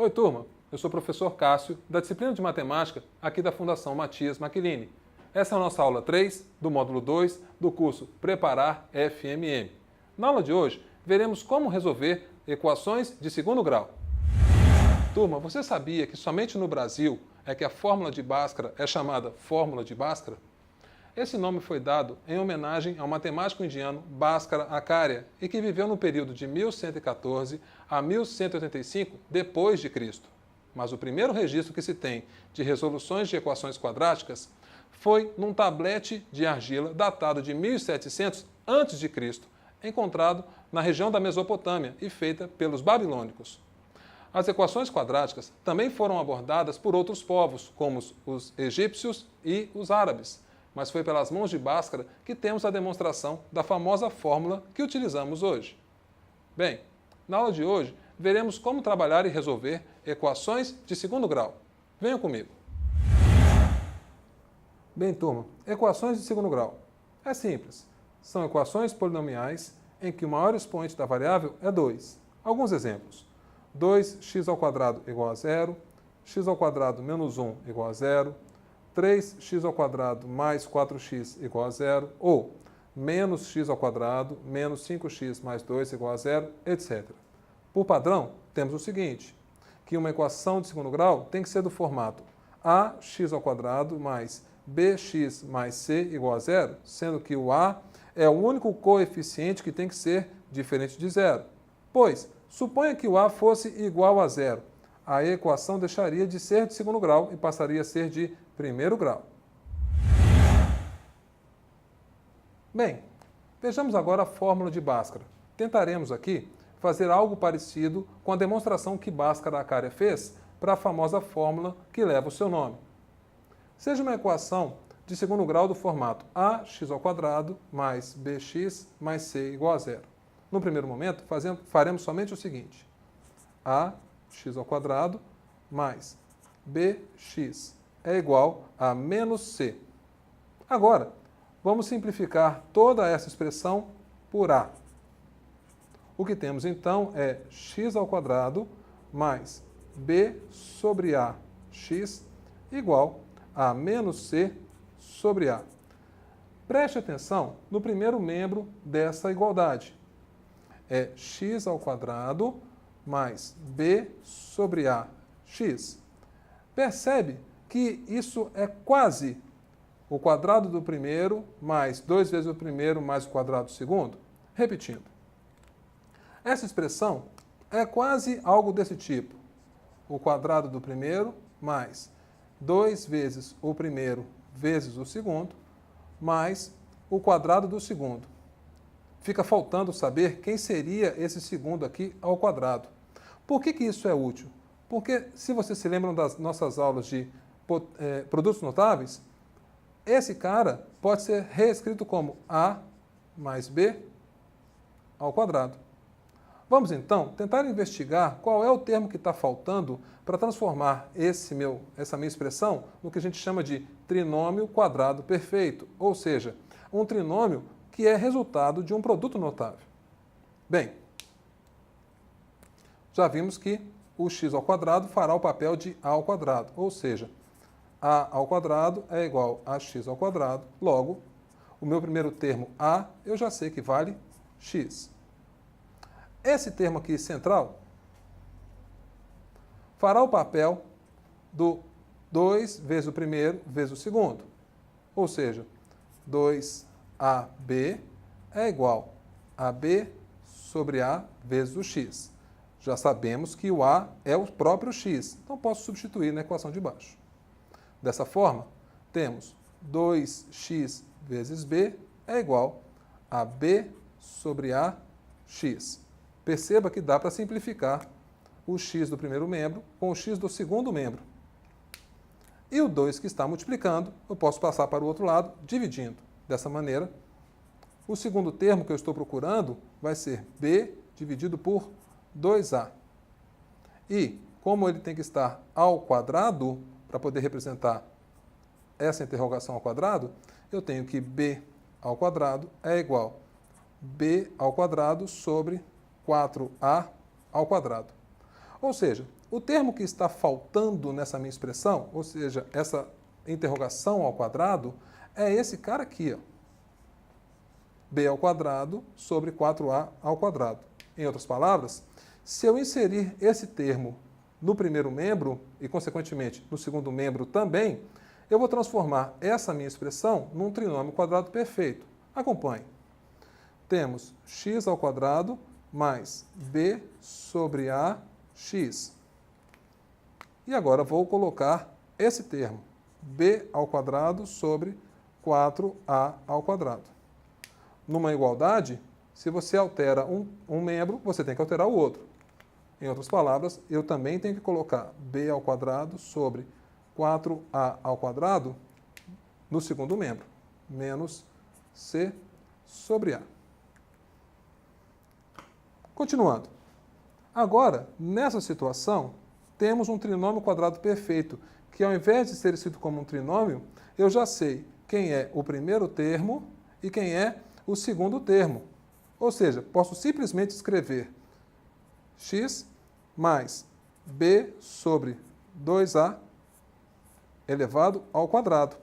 Oi, turma. Eu sou o professor Cássio, da disciplina de Matemática aqui da Fundação Matias Maquilini. Essa é a nossa aula 3 do módulo 2 do curso Preparar FMM. Na aula de hoje, veremos como resolver equações de segundo grau. Turma, você sabia que somente no Brasil é que a fórmula de Bhaskara é chamada fórmula de Bhaskara? Esse nome foi dado em homenagem ao matemático indiano Bhaskara Acharya e que viveu no período de 1114 a 1185 depois de Cristo. Mas o primeiro registro que se tem de resoluções de equações quadráticas foi num tablete de argila datado de 1700 a.C., encontrado na região da Mesopotâmia e feita pelos babilônicos. As equações quadráticas também foram abordadas por outros povos, como os egípcios e os árabes, mas foi pelas mãos de Bhaskara que temos a demonstração da famosa fórmula que utilizamos hoje. Bem, na aula de hoje, veremos como trabalhar e resolver equações de segundo grau. Venham comigo. Bem, turma, equações de segundo grau. É simples. São equações polinomiais em que o maior expoente da variável é 2. Alguns exemplos. 2x² igual a 0, x² menos 1 igual a 0, 3x² mais 4x igual a 0, ou menos x² menos 5x mais 2 igual a 0, etc. Por padrão, temos o seguinte, que uma equação de segundo grau tem que ser do formato ax² mais bx mais c igual a 0, sendo que o a é o único coeficiente que tem que ser diferente de zero. Pois, suponha que o a fosse igual a zero. A equação deixaria de ser de segundo grau e passaria a ser de primeiro grau. Bem, vejamos agora a fórmula de Bhaskara. Tentaremos aqui fazer algo parecido com a demonstração que Bhaskara Acharya fez para a famosa fórmula que leva o seu nome. Seja uma equação de segundo grau do formato ax² mais bx mais c igual a zero. No primeiro momento, faremos somente o seguinte. Ax² mais bx é igual a menos c. Agora, vamos simplificar toda essa expressão por a. O que temos então é x² mais b sobre ax igual a menos c sobre a. Preste atenção no primeiro membro dessa igualdade. É x² mais b sobre ax. Percebe que isso é quase o quadrado do primeiro mais 2 vezes o primeiro mais o quadrado do segundo? Repetindo. Essa expressão é quase algo desse tipo. O quadrado do primeiro mais 2 vezes o primeiro vezes o segundo mais o quadrado do segundo. Fica faltando saber quem seria esse segundo aqui ao quadrado. Por que isso é útil? Porque, se vocês se lembram das nossas aulas de produtos notáveis, esse cara pode ser reescrito como a mais b ao quadrado. Vamos, então, tentar investigar qual é o termo que está faltando para transformar essa minha expressão no que a gente chama de trinômio quadrado perfeito, ou seja, um trinômio que é resultado de um produto notável. Bem, já vimos que o x² fará o papel de a ao quadrado, ou seja, a ao quadrado é igual a x², logo, o meu primeiro termo a, eu já sei que vale x. Esse termo aqui central fará o papel do 2 vezes o primeiro vezes o segundo, ou seja, 2ab é igual a b sobre a vezes o x. Já sabemos que o a é o próprio x, então posso substituir na equação de baixo. Dessa forma, temos 2x vezes b é igual a b sobre a x. Perceba que dá para simplificar o x do primeiro membro com o x do segundo membro. E o 2 que está multiplicando, eu posso passar para o outro lado, dividindo. Dessa maneira, o segundo termo que eu estou procurando vai ser b dividido por 2a. E, como ele tem que estar ao quadrado, para poder representar essa interrogação ao quadrado, eu tenho que b ao quadrado é igual a b ao quadrado sobre 4a ao quadrado. Ou seja, o termo que está faltando nessa minha expressão, ou seja, essa interrogação ao quadrado, é esse cara aqui, ó. B ao quadrado sobre 4A ao quadrado. Em outras palavras, se eu inserir esse termo no primeiro membro e, consequentemente, no segundo membro também, eu vou transformar essa minha expressão num trinômio quadrado perfeito. Acompanhe. Temos x ao quadrado mais b sobre ax. E agora vou colocar esse termo, b ao quadrado sobre 4a ao quadrado. Numa igualdade, se você altera um membro, você tem que alterar o outro. Em outras palavras, eu também tenho que colocar b ao quadrado sobre 4a ao quadrado no segundo membro, menos c sobre a. Continuando. Agora, nessa situação, temos um trinômio quadrado perfeito, que ao invés de ser escrito como um trinômio, eu já sei quem é o primeiro termo e quem é o segundo termo. Ou seja, posso simplesmente escrever x mais b sobre 2a elevado ao quadrado.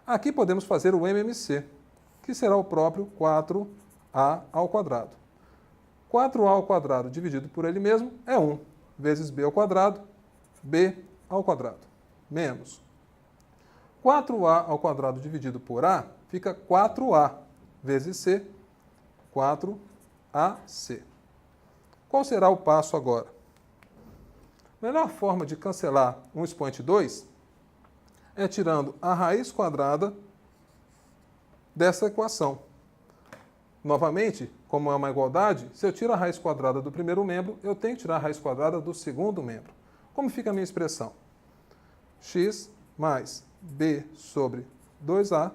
Aqui podemos fazer o MMC, que será o próprio 4a ao quadrado. 4a ao quadrado dividido por ele mesmo é 1, vezes b ao quadrado, b ao quadrado, menos 4a ao quadrado dividido por a fica 4a, vezes c, 4ac. Qual será o passo agora? A melhor forma de cancelar um expoente 2 é tirando a raiz quadrada dessa equação. Novamente, como é uma igualdade, se eu tiro a raiz quadrada do primeiro membro, eu tenho que tirar a raiz quadrada do segundo membro. Como fica a minha expressão? X mais b sobre 2a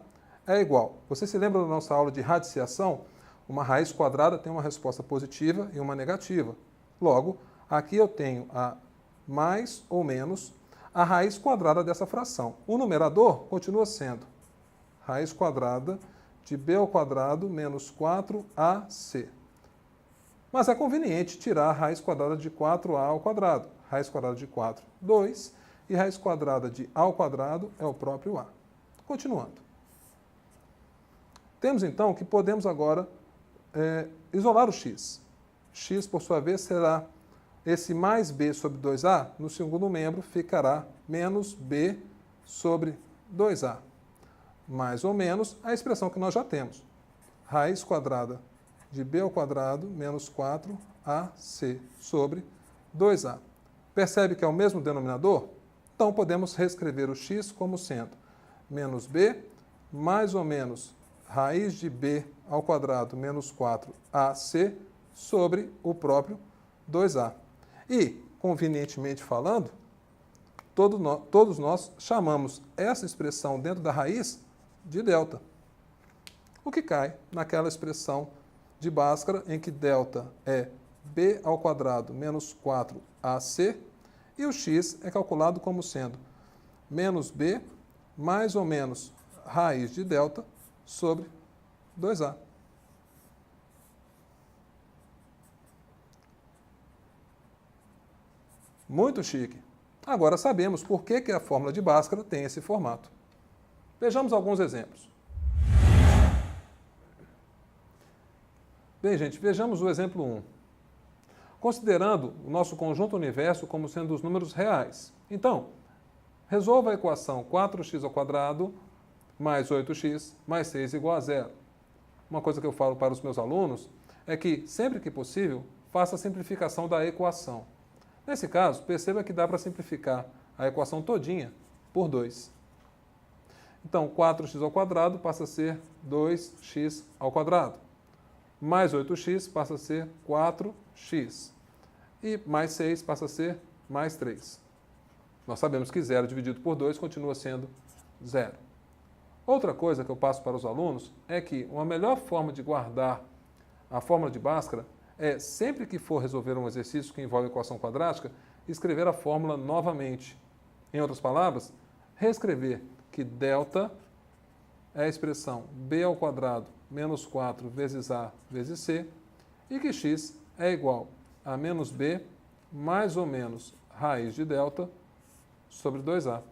é igual. Você se lembra da nossa aula de radiciação? Uma raiz quadrada tem uma resposta positiva e uma negativa. Logo, aqui eu tenho a mais ou menos a raiz quadrada dessa fração. O numerador continua sendo raiz quadrada de b ao quadrado menos 4ac. Mas é conveniente tirar a raiz quadrada de 4a ao quadrado. Raiz quadrada de 4, 2. E raiz quadrada de a ao quadrado é o próprio a. Continuando. Temos então que podemos agora isolar o x. X, por sua vez, será esse mais b sobre 2a, no segundo membro ficará menos b sobre 2a. Mais ou menos a expressão que nós já temos. Raiz quadrada de b ao quadrado menos 4ac sobre 2a. Percebe que é o mesmo denominador? Então, podemos reescrever o x como sendo menos b mais ou menos raiz de b ao quadrado menos 4ac sobre o próprio 2a. E, convenientemente falando, todos nós chamamos essa expressão dentro da raiz de delta, o que cai naquela expressão de Bhaskara em que delta é b ao quadrado menos 4ac e o x é calculado como sendo menos b mais ou menos raiz de delta sobre 2a. Muito chique. Agora sabemos por que a fórmula de Bhaskara tem esse formato. Vejamos alguns exemplos. Bem, gente, vejamos o exemplo 1. Considerando o nosso conjunto universo como sendo os números reais. Então, resolva a equação 4x ao quadrado mais 8x mais 6 igual a 0. Uma coisa que eu falo para os meus alunos é que, sempre que possível, faça a simplificação da equação. Nesse caso, perceba que dá para simplificar a equação todinha por 2. Então, 4x ao quadrado passa a ser 2x ao quadrado. Mais 8x passa a ser 4x. E mais 6 passa a ser mais 3. Nós sabemos que 0 dividido por 2 continua sendo 0. Outra coisa que eu passo para os alunos é que uma melhor forma de guardar a fórmula de Bhaskara é, sempre que for resolver um exercício que envolve equação quadrática, escrever a fórmula novamente. Em outras palavras, reescrever que delta é a expressão b ao quadrado menos 4 vezes a vezes c e que x é igual a menos b mais ou menos raiz de delta sobre 2A.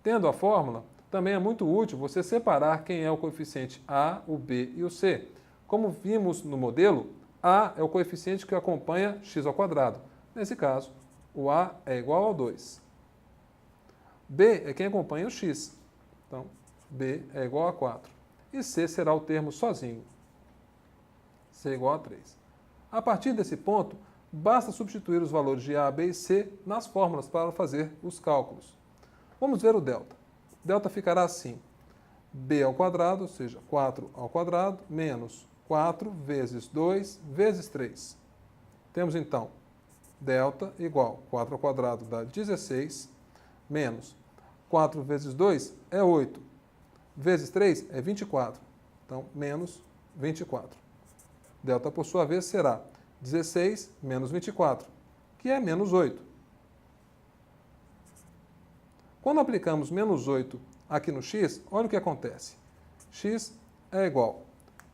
Tendo a fórmula, também é muito útil você separar quem é o coeficiente A, o B e o C. Como vimos no modelo, A é o coeficiente que acompanha x ao quadrado. Nesse caso, o A é igual ao 2. B é quem acompanha o x. Então, B é igual a 4. E C será o termo sozinho. C é igual a 3. A partir desse ponto, basta substituir os valores de A, B e C nas fórmulas para fazer os cálculos. Vamos ver o delta. Delta ficará assim: b ao quadrado, ou seja, 4 ao quadrado, menos 4 vezes 2 vezes 3. Temos então delta igual 4 ao quadrado dá 16, menos 4 vezes 2 é 8, vezes 3 é 24. Então, menos 24. Delta, por sua vez, será 16 menos 24, que é menos 8. Quando aplicamos menos 8 aqui no x, olha o que acontece. X é igual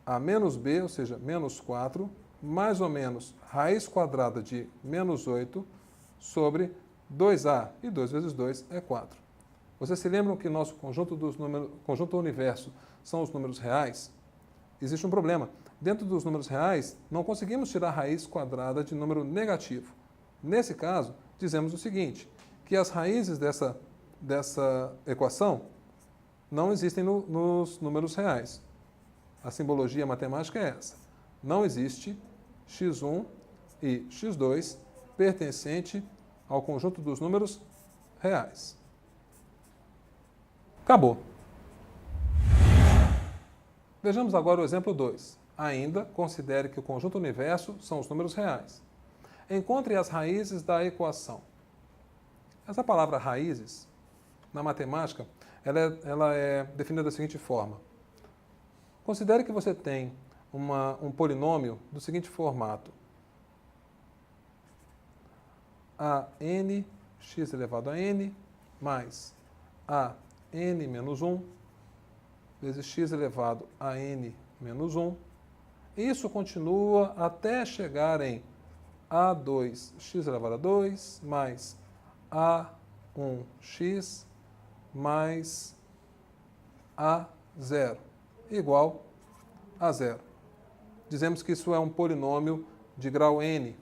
a menos b, ou seja, menos 4, mais ou menos raiz quadrada de menos 8 sobre 2a. E 2 vezes 2 é 4. Vocês se lembram que nosso conjunto do universo são os números reais? Existe um problema. Dentro dos números reais, não conseguimos tirar a raiz quadrada de número negativo. Nesse caso, dizemos o seguinte, que as raízes dessa equação não existem nos números reais. A simbologia matemática é essa. Não existe x1 e x2 pertencente ao conjunto dos números reais. Acabou. Vejamos agora o exemplo 2. Ainda considere que o conjunto universo são os números reais. Encontre as raízes da equação. Essa palavra raízes, na matemática, ela é definida da seguinte forma. Considere que você tem um polinômio do seguinte formato. A n x elevado a n mais a n menos 1 vezes x elevado a n menos 1. Isso continua até chegar em a2x elevado a 2 mais a1x mais a0 igual a 0. Dizemos que isso é um polinômio de grau n.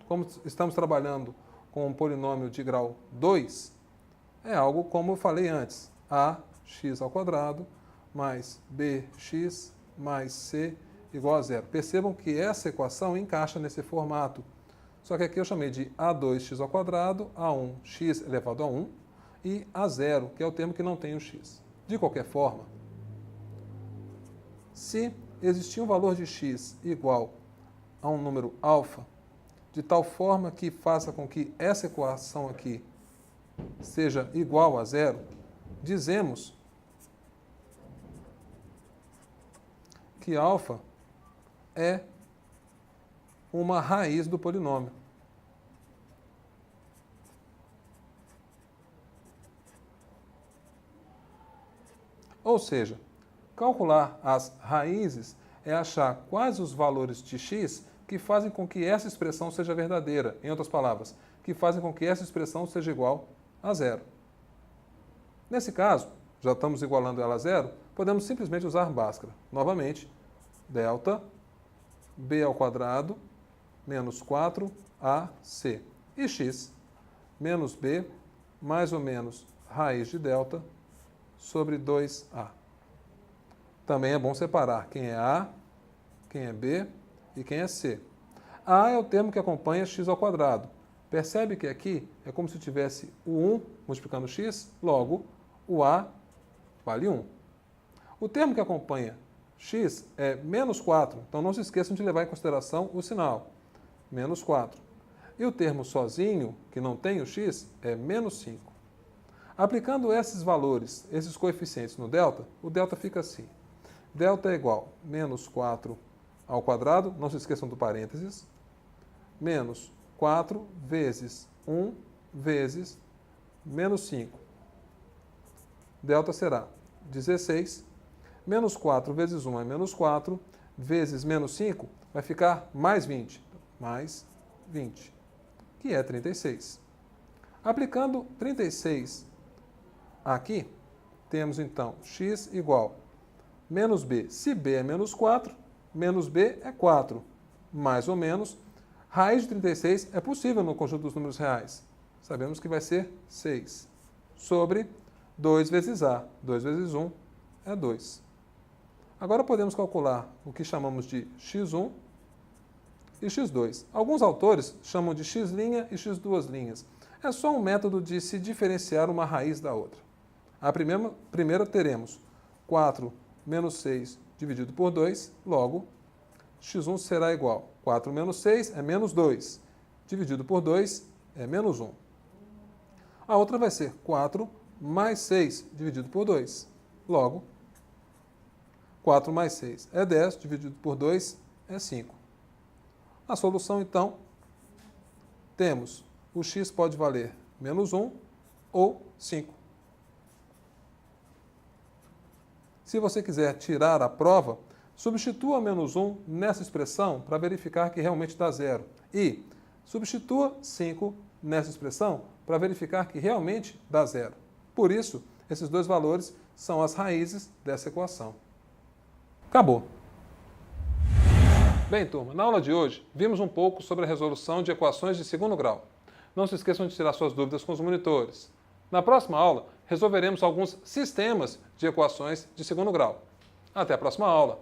Como estamos trabalhando com um polinômio de grau 2, é algo como eu falei antes, ax ao quadrado mais bx mais c igual a 0. Percebam que essa equação encaixa nesse formato. Só que aqui eu chamei de a2x ao quadrado, a1x elevado a 1 e a0, que é o termo que não tem o x. De qualquer forma, se existir um valor de x igual a um número alfa, de tal forma que faça com que essa equação aqui seja igual a 0, dizemos que alfa é uma raiz do polinômio. Ou seja, calcular as raízes é achar quais os valores de x que fazem com que essa expressão seja verdadeira. Em outras palavras, que fazem com que essa expressão seja igual a 0. Nesse caso, já estamos igualando ela a 0, podemos simplesmente usar Bhaskara. Novamente, delta b ao quadrado menos 4ac. E x menos b mais ou menos raiz de delta sobre 2a. Também é bom separar quem é a, quem é b e quem é c. A é o termo que acompanha x ao quadrado. Percebe que aqui é como se tivesse o 1 multiplicando x, logo o a vale 1. O termo que acompanha x é menos 4, então não se esqueçam de levar em consideração o sinal. Menos 4. E o termo sozinho, que não tem o x, é menos 5. Aplicando esses valores, esses coeficientes no delta, o delta fica assim. Delta é igual a menos 4 ao quadrado, não se esqueçam do parênteses, menos 4 vezes 1 vezes menos 5. Delta será 16, menos 4 vezes 1 é menos 4, vezes menos 5 vai ficar mais 20, mais 20, que é 36. Aplicando 36 aqui, temos então x igual menos b. Se b é menos 4, menos b é 4. Mais ou menos, raiz de 36 é possível no conjunto dos números reais. Sabemos que vai ser 6. Sobre 2 vezes a. 2 vezes 1 é 2. Agora podemos calcular o que chamamos de x1 e x2. Alguns autores chamam de x' e x2'. É só um método de se diferenciar uma raiz da outra. A primeira teremos 4 menos 6 dividido por 2, logo, x1 será igual. 4 menos 6 é menos 2, dividido por 2 é menos 1. A outra vai ser 4 mais 6 dividido por 2, logo, 4 mais 6 é 10, dividido por 2 é 5. Na solução, então, temos o x pode valer menos 1 ou 5. Se você quiser tirar a prova, substitua menos 1 nessa expressão para verificar que realmente dá zero. E substitua 5 nessa expressão para verificar que realmente dá zero. Por isso, esses dois valores são as raízes dessa equação. Acabou. Bem, turma, na aula de hoje, vimos um pouco sobre a resolução de equações de segundo grau. Não se esqueçam de tirar suas dúvidas com os monitores. Na próxima aula, resolveremos alguns sistemas de equações de segundo grau. Até a próxima aula!